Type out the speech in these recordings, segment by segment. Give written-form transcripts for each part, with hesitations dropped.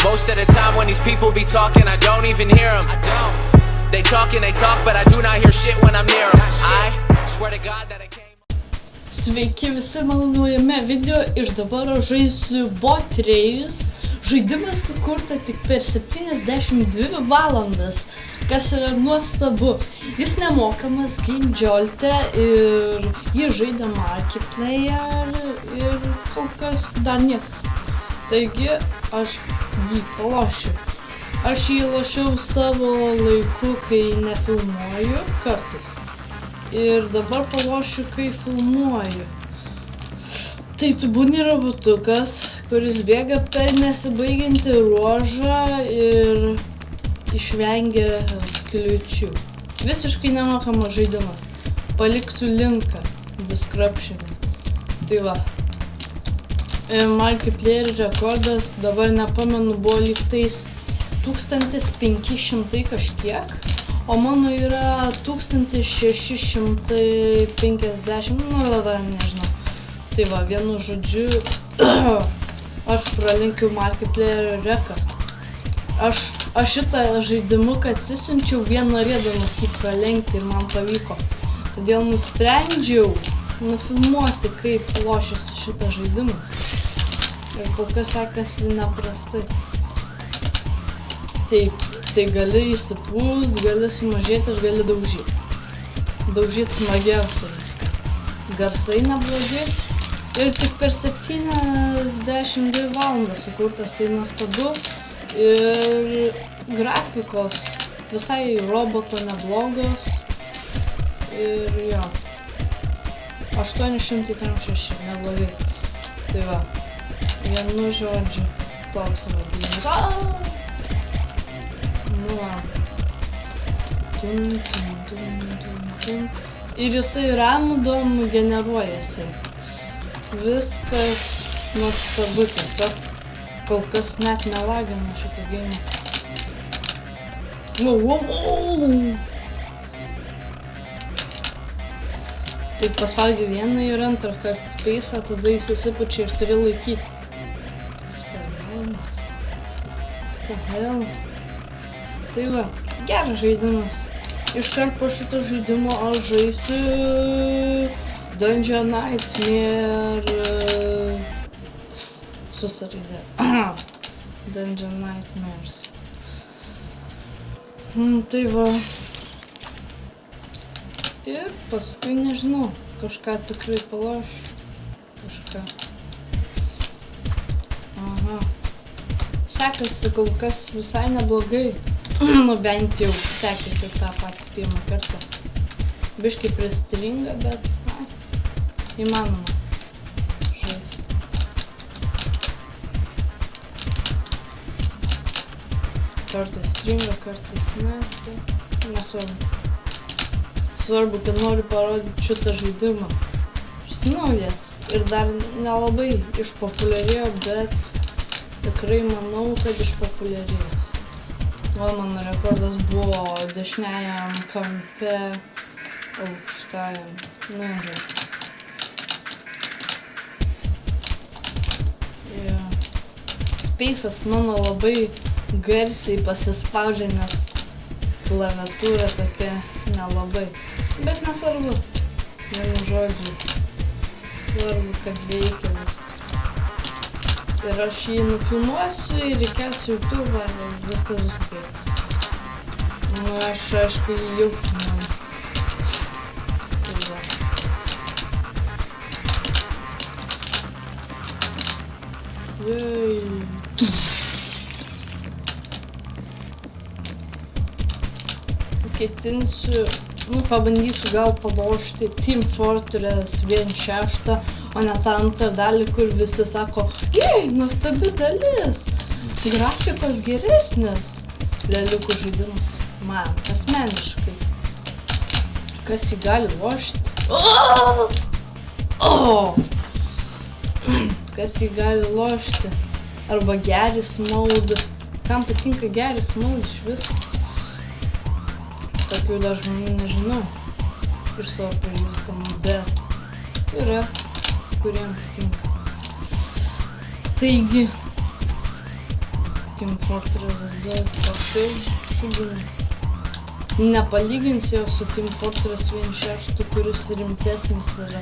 Most of the time when these people be talking, I don't even hear them. They talk and they talk, but I do not hear shit when I'm near them. I swear to God that I came. Sveiki visi mano naujame video ir dabar aš žaisiu Botrejus. Žaidimas sukurta tik per 72 valandas, kas yra nuostabu. Jis nemokamas Game Jolte ir jį žaidė Markiplayer ir kol kas dar niekas. Taigi aš jį palošiu. Aš jį lošiau savo laiku, kai nefilmuoju kartais. Ir dabar palošiu, kai filmuoju. Tai tu būni robotukas, kuris bėga per nesibaigiantį ruožą ir išvengia kliūčių. Visiškai nemokamas žaidimas. Paliksiu linką description'e. Tai va. Markiplayer rekordas, dabar nepamenu, buvo lyg tais 1500 kažkiek, o mano yra 1650, nežinau. Tai va, vienu žodžiu, aš pralenkiau Markiplayer rekordą. Aš šitą žaidimuką atsisiunčiau vien norėdamas jį pralenkti ir man pavyko. Todėl nusprendžiau nufilmuoti, kaip lošiasi šitas žaidimas. Ir kol kas sekasi neprastai. Tai gali įsipūst, gali sumažėti ir gali daužyti. Daužyti smagiausia viską. Garsai neblogi. Ir tik per 72 valandas sukurtas, tai nuostabu. Ir grafikos visai roboto neblogos. Ir jo. 836, neblogai. Tai va. Vienu žodžiu. Toks vadinimas. Nu va. Ir jisai random generuojasi. Viskas nuostabu tiesiog. Kol kas net nelagina šitą game. Tai paspaudžiu vieną ir antrą kartą space'ą, tada jis įsipučia ir turi laikyti. Spalvavimas. Hell. Tai va, geras žaidimas. Iškart po šito žaidimo aš žaisiu Dungeon Nightmare susiraidė. Dungeon Nightmares. Tai va. Ir paskui nežinau, kažką tikrai palošiu. Kažką. Aha. Sekasi kol kas visai neblogai. Nu bent jau sekėsi tą patį pirmą kartą. Biškai pristringa, bet įmanoma žaisti. Kartais stringa, kartais ne, tai nesvarbu. Svarbu, kad noriu parodyti šitą žaidimą. Šis naujas ir dar nelabai išpopuliarėjo, bet tikrai manau, kad išpopuliarės. O mano rekordas buvo dešiniajam kampe aukštajam. Nežinau. Space'as mano labai garsiai pasispaudžia, nes klaviatūra tokia nelabai. Bet nesvarbu. Vienu žodžiu. Svarbu, kad veikia viskas. Ir aš jį nufilmuosiu ir įkelsiu YouTube ir viskas visakai. Nu, aš aišku jį jau filmuoju. Jej. Ketinsiu, pabandysiu gal palošti Team Fortress 1.6, o ne tą antrą dalį, kur visi sako, jei, nuostabi dalis, grafikos geresnis. Leliukų žaidimas man asmeniškai. Kas jį gali lošti? Kas jį gali lošti? Arba geris mode. Kam patinka geris mode iš viso? Tokių dar žmonių nežinau iš savo pažįstamų, bet yra, kuriem patinka. Taigi, Team Fortress 2 toksai žaidimas. Nepalyginsi jo su Team Fortress 1.6, kuris rimtesnis yra.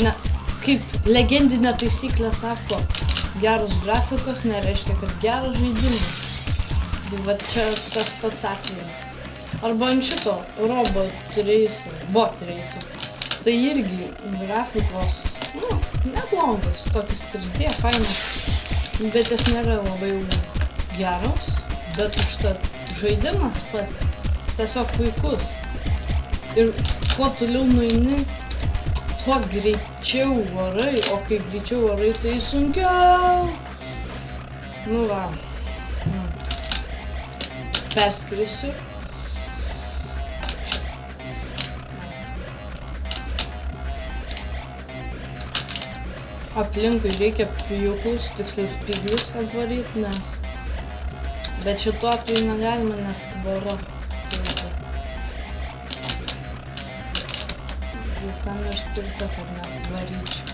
Na, kaip legendinė taisyklė sako, geros grafikos nereiškia, kad geras žaidimas. Tai va čia tas pats atvejis. Arba ant šito Bot Racer. Tai irgi grafikos, neblogos, tokius 3D fainas, bet jos nėra labai geros, bet užtat žaidimas pats tiesiog puikus. Ir kuo toliau nueini, tuo greičiau varai, o kai greičiau varai, tai sunkiau. Nu va, perskrisiu. Aplinkui reikia pjūklus, tiksliau spyglius apvaryti, nes... Bet šituo atveju negalima, nes tvora. Tam ir skirta, kad neapvaryčiau.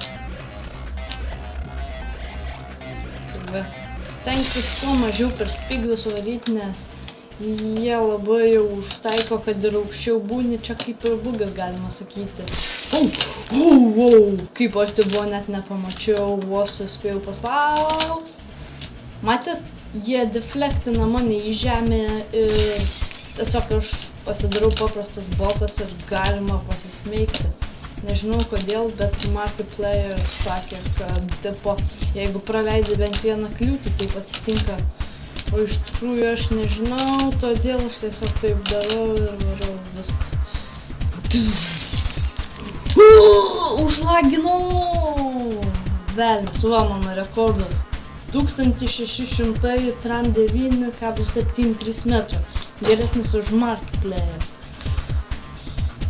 Tai va, stengtis kuo mažiau per spyglius varyti, nes jie labai jau užtaiko, kad ir aukščiau būni, čia kaip ir bugas galima sakyti. Kaip aš tai buvo, net nepamačiau, vos suspėjau paspaust. Matėt, jie deflektina mane į žemę ir tiesiog aš pasidarau paprastas botas ir galima pasismeigti. Nežinau kodėl, bet Markiplier sakė, kad tipo, jeigu praleidi bent vieną kliūtį, taip atsitinka. O iš tikrųjų aš nežinau, todėl aš tiesiog taip darau ir varau viskas. Užlaginau! Velnias, va mano rekordas. 1609,73 metro. Geresnis už Markiplier.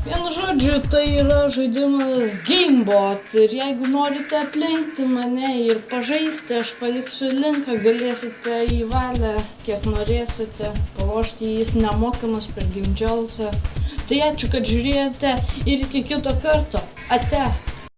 Vienu žodžiu, tai yra žaidimas Gamebot. Ir jeigu norite aplenkti mane ir pažaisti, aš paliksiu linką, galėsite į valią, kiek norėsite. Palošti jis nemokamas per GameJolt. Tai ačiū, kad žiūrėjote ir iki kito karto. Ate!